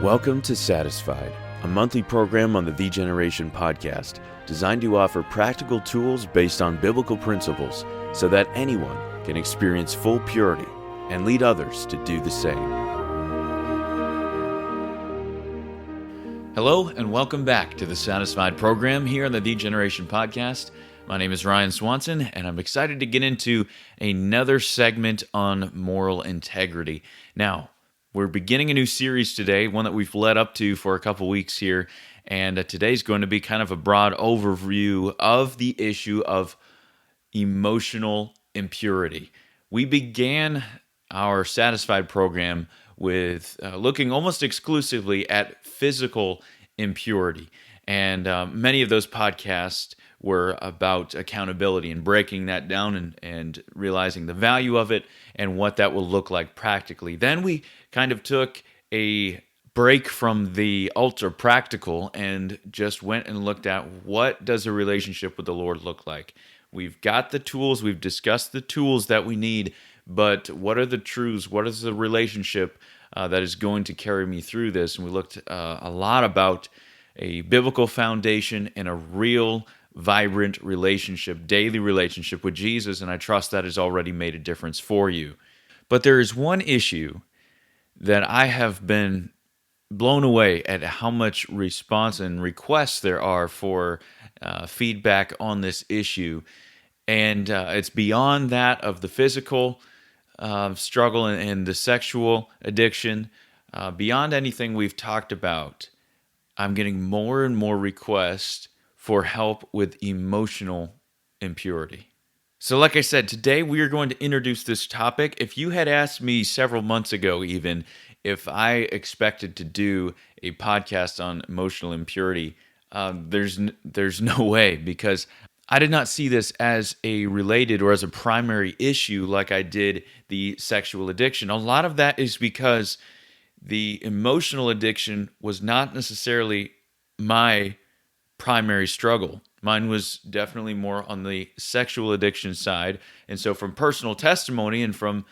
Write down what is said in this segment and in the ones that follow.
Welcome to Satisfied, a monthly program on the Generation podcast designed to offer practical tools based on biblical principles so that anyone can experience full purity and lead others to do the same. Hello and welcome back to the Satisfied program here on the Generation podcast. My name is Ryan Swanson and I'm excited to get into another segment on moral integrity. Now, we're beginning a new series today, one that we've led up to for a couple weeks here, and today's going to be kind of a broad overview of the issue of emotional impurity. We began our Satisfied program with looking almost exclusively at physical impurity, and many of those podcasts were about accountability and breaking that down and realizing the value of it and what that will look like practically. Then we kind of took a break from the ultra practical and just went and looked at what does a relationship with the Lord look like. We've got the tools, we've discussed the tools that we need, but what are the truths? What is the relationship that is going to carry me through this? And we looked a lot about a biblical foundation and a real vibrant relationship, daily relationship with Jesus, and I trust that has already made a difference for you. But there is one issue that I have been blown away at how much response and requests there are for feedback on this issue, and it's beyond that of the physical struggle and the sexual addiction, beyond anything we've talked about. I'm getting more and more requests for help with emotional impurity. So like I said, today we are going to introduce this topic. If you had asked me several months ago even if I expected to do a podcast on emotional impurity, there's no way, because I did not see this as a related or as a primary issue like I did the sexual addiction. A lot of that is because the emotional addiction was not necessarily my primary struggle. Mine was definitely more on the sexual addiction side. And so from personal testimony and from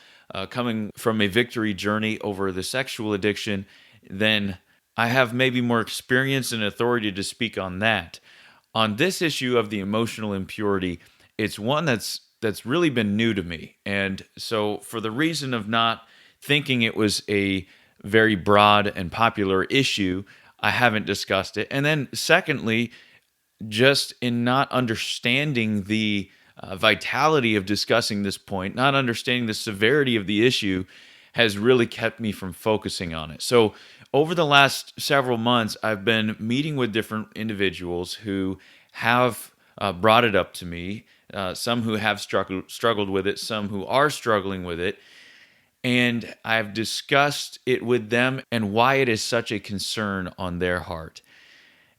coming from a victory journey over the sexual addiction, then I have maybe more experience and authority to speak on that. On this issue of the emotional impurity, it's one that's really been new to me. And so for the reason of not thinking it was a very broad and popular issue, I haven't discussed it. And then secondly, just in not understanding the vitality of discussing this point, not understanding the severity of the issue has really kept me from focusing on it. So over the last several months, I've been meeting with different individuals who have brought it up to me, some who have struggled with it, some who are struggling with it. And I've discussed it with them and why it is such a concern on their heart.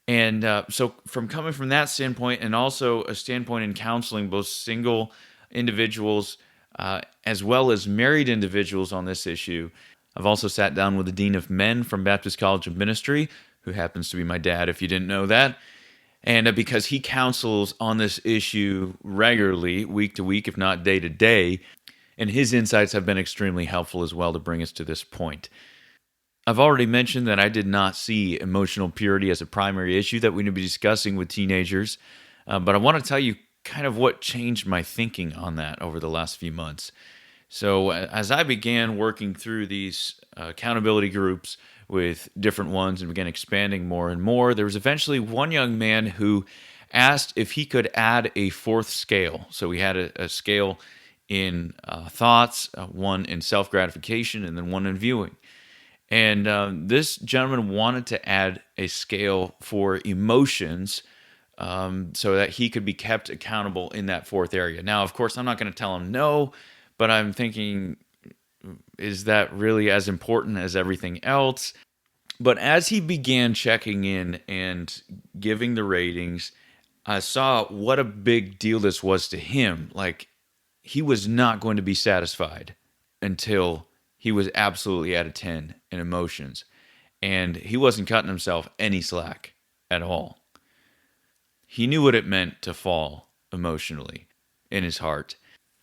And so coming from that standpoint, and also a standpoint in counseling both single individuals as well as married individuals on this issue, I've also sat down with the Dean of Men from Baptist College of Ministry, who happens to be my dad, if you didn't know that. And because he counsels on this issue regularly, week to week, if not day to day, and his insights have been extremely helpful as well to bring us to this point. I've already mentioned that I did not see emotional purity as a primary issue that we need to be discussing with teenagers, but I want to tell you kind of what changed my thinking on that over the last few months. So as I began working through these accountability groups with different ones and began expanding more and more, there was eventually one young man who asked if he could add a fourth scale. So we had a scale in thoughts, one in self-gratification, and then one in viewing. And this gentleman wanted to add a scale for emotions so that he could be kept accountable in that fourth area. Now, of course, I'm not going to tell him no, but I'm thinking, is that really as important as everything else? But as he began checking in and giving the ratings, I saw what a big deal this was to him. Like, he was not going to be satisfied until he was absolutely at a 10 in emotions. And he wasn't cutting himself any slack at all. He knew what it meant to fall emotionally in his heart.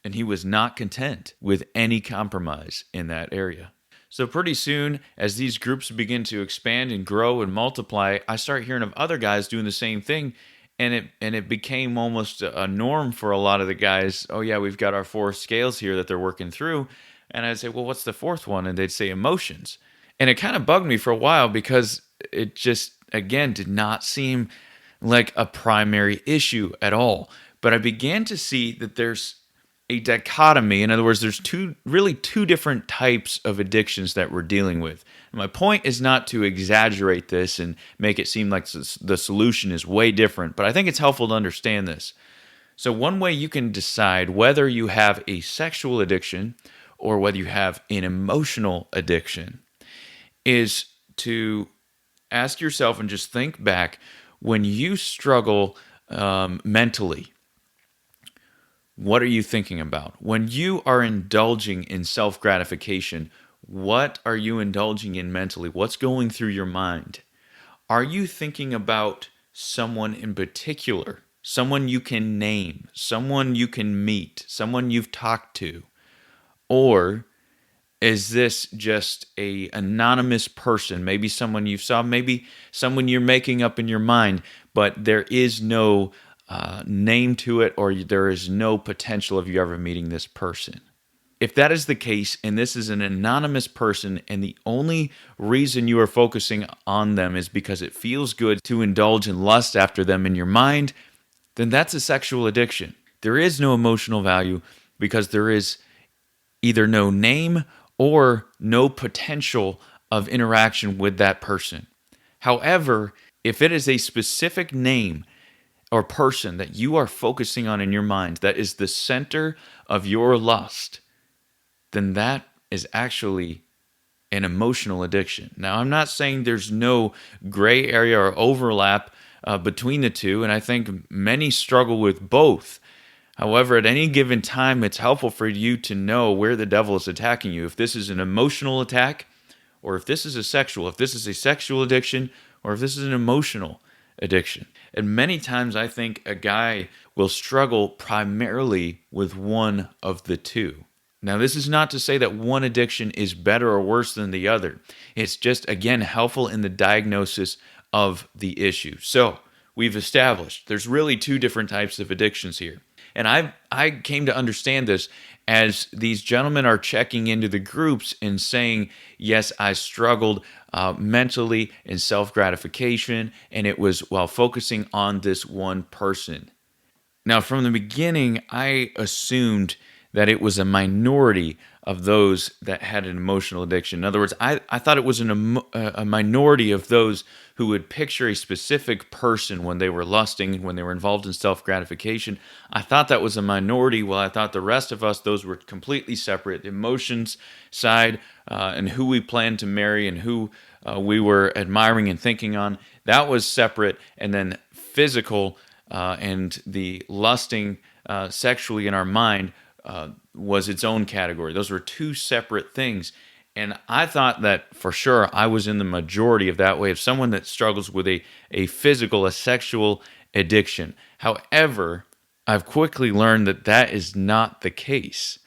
And he was not content with any compromise in that area. So pretty soon, as these groups begin to expand and grow and multiply, I start hearing of other guys doing the same thing, and it became almost a norm for a lot of the guys. Oh yeah, we've got our four scales here that they're working through, and I'd say, well, what's the fourth one? And they'd say emotions, and it kind of bugged me for a while because it just again did not seem like a primary issue at all. But I began to see that there's a dichotomy. In other words, there's two different types of addictions that we're dealing with. And my point is not to exaggerate this and make it seem like the solution is way different, but I think it's helpful to understand this. So one way you can decide whether you have a sexual addiction or whether you have an emotional addiction is to ask yourself and just think back when you struggle mentally. What are you thinking about? When you are indulging in self gratification, what are you indulging in mentally? What's going through your mind? Are you thinking about someone in particular? Someone you can name, someone you can meet, someone you've talked to? Or is this just a anonymous person? Maybe someone you saw, maybe someone you're making up in your mind, but there is no name to it, or there is no potential of you ever meeting this person. If that is the case, and this is an anonymous person, and the only reason you are focusing on them is because it feels good to indulge in lust after them in your mind, then that's a sexual addiction. There is no emotional value because there is either no name or no potential of interaction with that person. However, if it is a specific name or person that you are focusing on in your mind that is the center of your lust, then that is actually an emotional addiction. Now, I'm not saying there's no gray area or overlap between the two, and I think many struggle with both. However, at any given time, it's helpful for you to know where the devil is attacking you. If this is an emotional attack, or if this is if this is a sexual addiction, or if this is an emotional addiction. And many times I think a guy will struggle primarily with one of the two. Now, this is not to say that one addiction is better or worse than the other. It's just, again, helpful in the diagnosis of the issue. So, we've established there's really two different types of addictions here. And I came to understand this as these gentlemen are checking into the groups and saying, yes, I struggled mentally in self-gratification, and it was while focusing on this one person. Now, from the beginning, I assumed that it was a minority of those that had an emotional addiction. In other words, I thought it was a minority of those who would picture a specific person when they were lusting, when they were involved in self-gratification. I thought that was a minority, while I thought the rest of us, those were completely separate. The emotions side and who we planned to marry and who we were admiring and thinking on, that was separate. And then physical and the lusting sexually in our mind was its own category. Those were two separate things. And I thought that for sure I was in the majority of that way, of someone that struggles with a physical, a sexual addiction. However, I've quickly learned that that is not the case.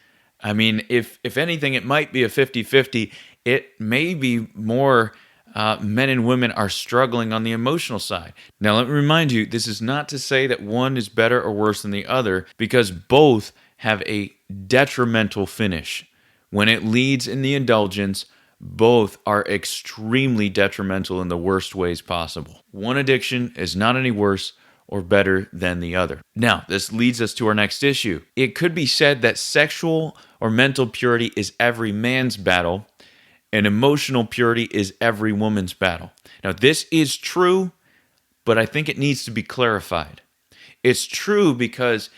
I mean, if anything, it might be a 50-50. It may be more men and women are struggling on the emotional side. Now, let me remind you, this is not to say that one is better or worse than the other, because both have a detrimental finish. When it leads in the indulgence, both are extremely detrimental in the worst ways possible. One addiction is not any worse or better than the other. Now, this leads us to our next issue. It could be said that sexual or mental purity is every man's battle, and emotional purity is every woman's battle. Now, this is true, but I think it needs to be clarified. It's true because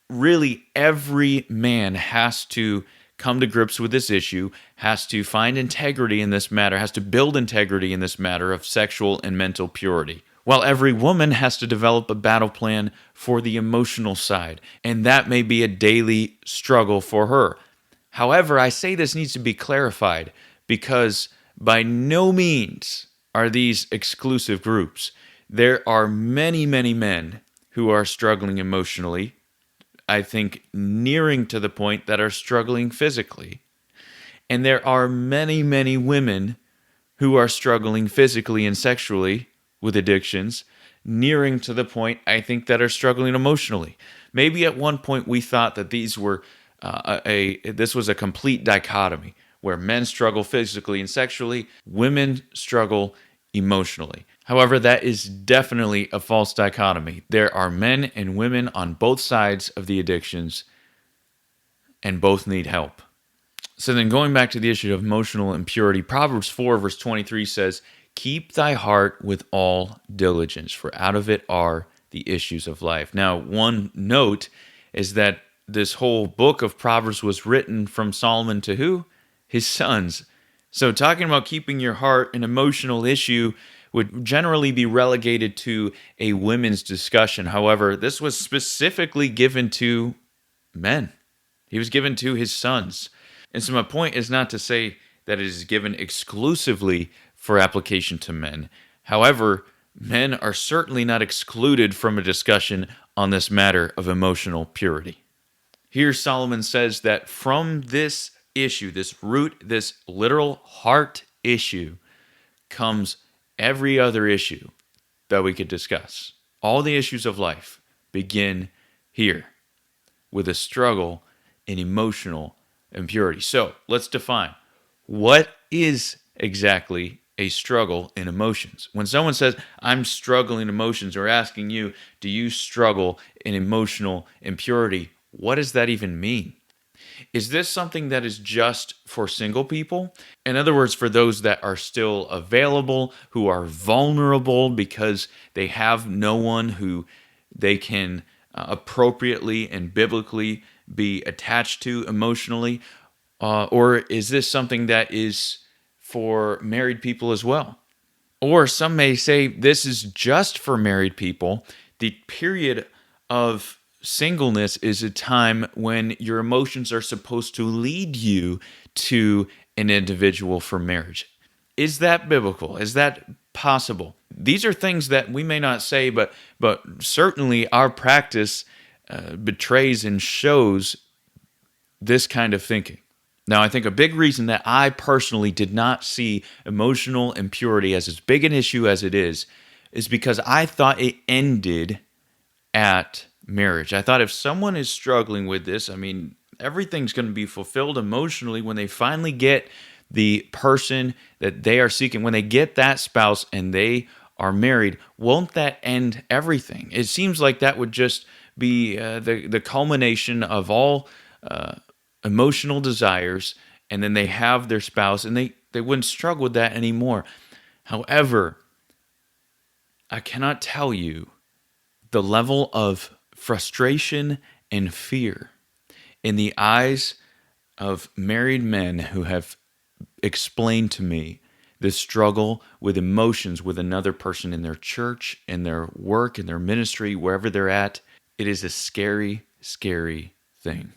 really every man has to come to grips with this issue, has to find integrity in this matter, has to build integrity in this matter of sexual and mental purity. While every woman has to develop a battle plan for the emotional side, and that may be a daily struggle for her. However, I say this needs to be clarified because by no means are these exclusive groups. There are many, many men who are struggling emotionally, I think nearing to the point that are struggling physically. And there are many, many women who are struggling physically and sexually with addictions, nearing to the point, I think, that are struggling emotionally. Maybe at one point we thought that these were this was a complete dichotomy where men struggle physically and sexually, women struggle emotionally. However, that is definitely a false dichotomy. There are men and women on both sides of the addictions, and both need help. So then going back to the issue of emotional impurity, Proverbs 4 verse 23 says, "Keep thy heart with all diligence, for out of it are the issues of life." Now, one note is that this whole book of Proverbs was written from Solomon to who? His sons. So talking about keeping your heart an emotional issue would generally be relegated to a women's discussion. However, this was specifically given to men. He was given to his sons. And so my point is not to say that it is given exclusively for application to men. However, men are certainly not excluded from a discussion on this matter of emotional purity. Here Solomon says that from this issue, this root, this literal heart issue, comes every other issue that we could discuss. All the issues of life begin here with a struggle in emotional impurity. So let's define what is exactly a struggle in emotions. When someone says, "I'm struggling in emotions," or asking you, "Do you struggle in emotional impurity?" What does that even mean? Is this something that is just for single people? In other words, for those that are still available, who are vulnerable because they have no one who they can appropriately and biblically be attached to emotionally? Or is this something that is for married people as well? Or some may say this is just for married people. The period of singleness is a time when your emotions are supposed to lead you to an individual for marriage. Is that biblical? Is that possible? These are things that we may not say, but certainly our practice betrays and shows this kind of thinking. Now, I think a big reason that I personally did not see emotional impurity as big an issue as it is because I thought it ended at marriage. I thought if someone is struggling with this, I mean, everything's going to be fulfilled emotionally when they finally get the person that they are seeking, when they get that spouse and they are married. Won't that end everything? It seems like that would just be the culmination of all emotional desires, and then they have their spouse and they wouldn't struggle with that anymore. However, I cannot tell you the level of frustration and fear in the eyes of married men who have explained to me the struggle with emotions with another person in their church, in their work, in their ministry, wherever they're at. It is a scary, scary thing.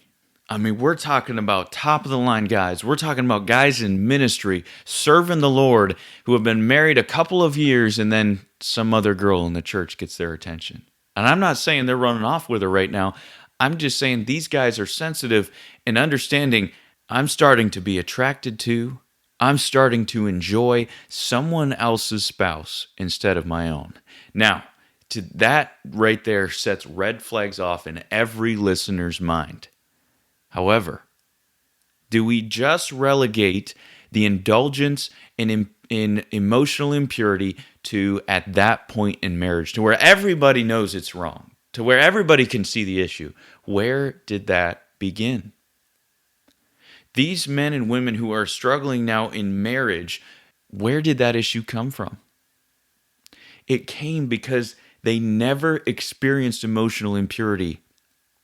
I mean, we're talking about top of the line guys. We're talking about guys in ministry, serving the Lord, who have been married a couple of years and then some other girl in the church gets their attention. And I'm not saying they're running off with her right now. I'm just saying these guys are sensitive and understanding. I'm starting to be attracted to, I'm starting to enjoy someone else's spouse instead of my own. Now, to that right there sets red flags off in every listener's mind. However, do we just relegate the indulgence in emotional impurity to at that point in marriage, to where everybody knows it's wrong, to where everybody can see the issue? Where did that begin? These men and women who are struggling now in marriage, where did that issue come from? It came because they never experienced emotional impurity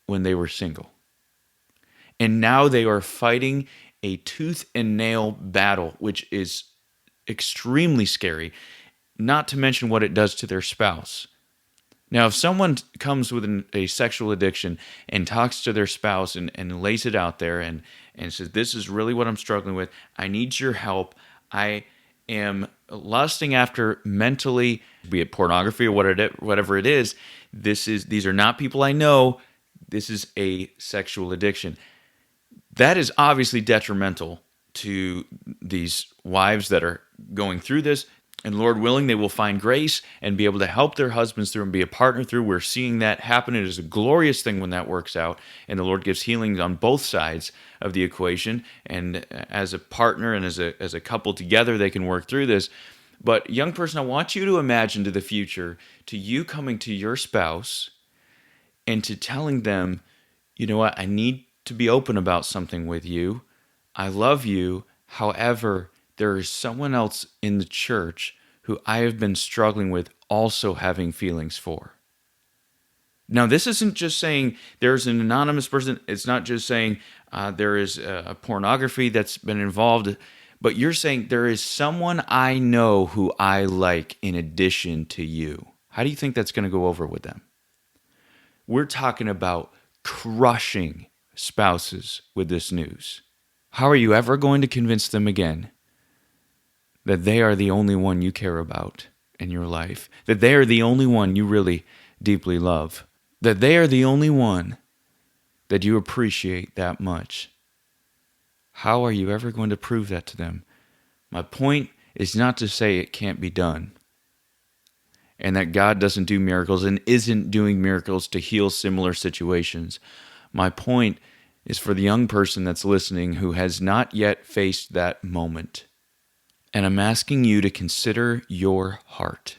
when they were single. And now they are fighting a tooth and nail battle, which is extremely scary, not to mention what it does to their spouse. Now, if someone comes with a sexual addiction and talks to their spouse and lays it out there and says, "This is really what I'm struggling with. I need your help. I am lusting after mentally, be it pornography or whatever it is. These are not people I know. This is a sexual addiction." That is obviously detrimental to these wives that are going through this. And Lord willing, they will find grace and be able to help their husbands through and be a partner through. We're seeing that happen. It is a glorious thing when that works out. And the Lord gives healing on both sides of the equation. And as a partner and as a couple together, they can work through this. But young person, I want you to imagine to the future, to you coming to your spouse and to telling them, you know what, I need to be open about something with you. I love you. However, there is someone else in the church who I have been struggling with also having feelings for. Now, this isn't just saying there's an anonymous person. It's not just saying there is a pornography that's been involved, but you're saying there is someone I know who I like in addition to you. How do you think that's going to go over with them? We're talking about crushing spouses with this news. How are you ever going to convince them again that they are the only one you care about in your life, that they are the only one you really deeply love, that they are the only one that you appreciate that much? How are you ever going to prove that to them? My point is not to say it can't be done and that God doesn't do miracles and isn't doing miracles to heal similar situations. My point is for the young person that's listening who has not yet faced that moment. And I'm asking you to consider your heart.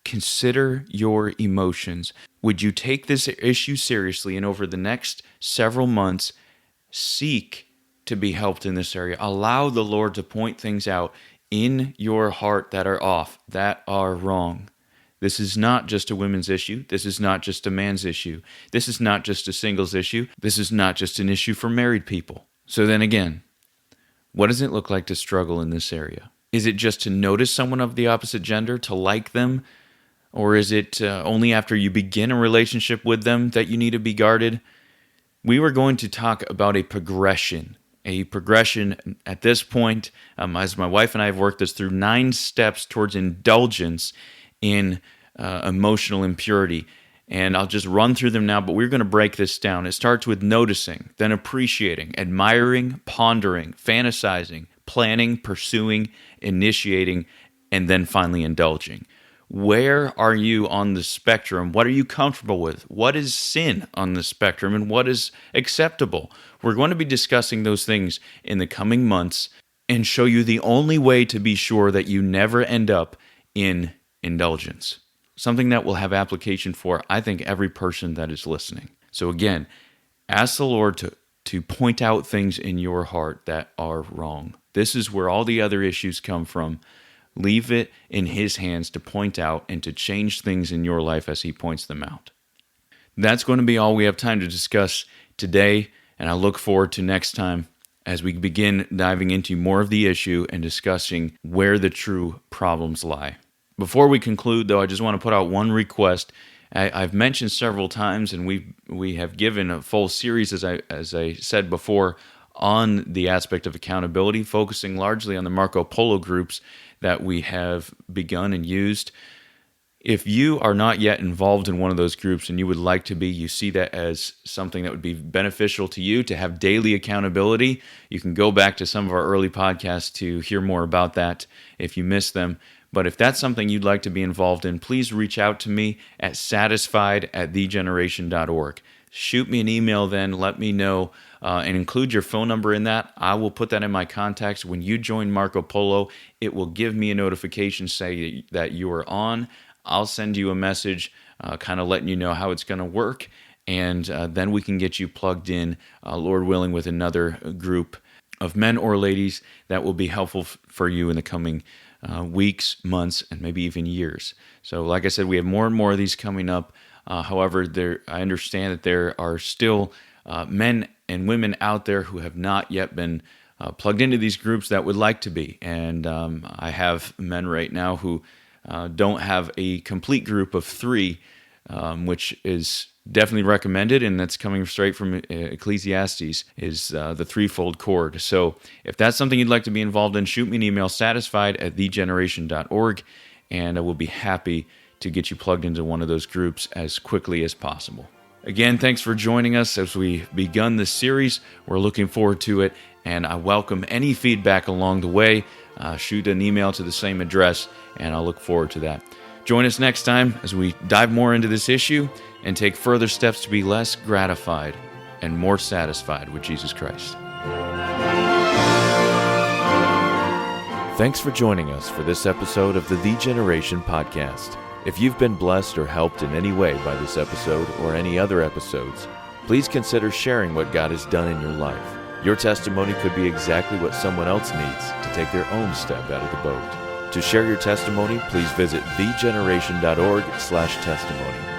Consider your emotions. Would you take this issue seriously and over the next several months seek to be helped in this area? Allow the Lord to point things out in your heart that are off, that are wrong. This is not just a women's issue. This is not just a man's issue. This is not just a singles issue. This is not just an issue for married people. So then again, what does it look like to struggle in this area? Is it just to notice someone of the opposite gender, to like them? Or is it only after you begin a relationship with them that you need to be guarded? We were going to talk about a progression at this point, as my wife and I have worked this through 9 steps towards indulgence in emotional impurity. And I'll just run through them now, but we're going to break this down. It starts with noticing, then appreciating, admiring, pondering, fantasizing, planning, pursuing, initiating, and then finally indulging. Where are you on the spectrum? What are you comfortable with? What is sin on the spectrum and what is acceptable? We're going to be discussing those things in the coming months and show you the only way to be sure that you never end up in indulgence. Something that will have application for, I think, every person that is listening. So again, ask the Lord to point out things in your heart that are wrong. This is where all the other issues come from. Leave it in His hands to point out and to change things in your life as He points them out. That's going to be all we have time to discuss today, and I look forward to next time as we begin diving into more of the issue and discussing where the true problems lie. Before we conclude, though, I just want to put out one request. I've mentioned several times, and we have given a full series, as I said before, on the aspect of accountability, focusing largely on the Marco Polo groups that we have begun and used. If you are not yet involved in one of those groups and you would like to be, you see that as something that would be beneficial to you to have daily accountability, you can go back to some of our early podcasts to hear more about that if you missed them. But if that's something you'd like to be involved in, please reach out to me at satisfied@thegeneration.org. Shoot me an email then, let me know, and include your phone number in that. I will put that in my contacts. When you join Marco Polo, it will give me a notification say that you are on. I'll send you a message kind of letting you know how it's going to work, and then we can get you plugged in, Lord willing, with another group of men or ladies that will be helpful for you in the coming weeks, months, and maybe even years. So like I said, we have more and more of these coming up. However, I understand that there are still men and women out there who have not yet been plugged into these groups that would like to be. And I have men right now who don't have a complete group of 3, which is definitely recommended, and that's coming straight from Ecclesiastes, is the threefold cord. So if that's something you'd like to be involved in, shoot me an email, satisfied@thegeneration.org, and I will be happy to get you plugged into one of those groups as quickly as possible. Again, thanks for joining us as we begun this series. We're looking forward to it, and I welcome any feedback along the way. Shoot an email to the same address, and I'll look forward to that. Join us next time as we dive more into this issue and take further steps to be less gratified and more satisfied with Jesus Christ. Thanks for joining us for this episode of the Generation Podcast. If you've been blessed or helped in any way by this episode or any other episodes, please consider sharing what God has done in your life. Your testimony could be exactly what someone else needs to take their own step out of the boat. To share your testimony, please visit thegeneration.org/testimony.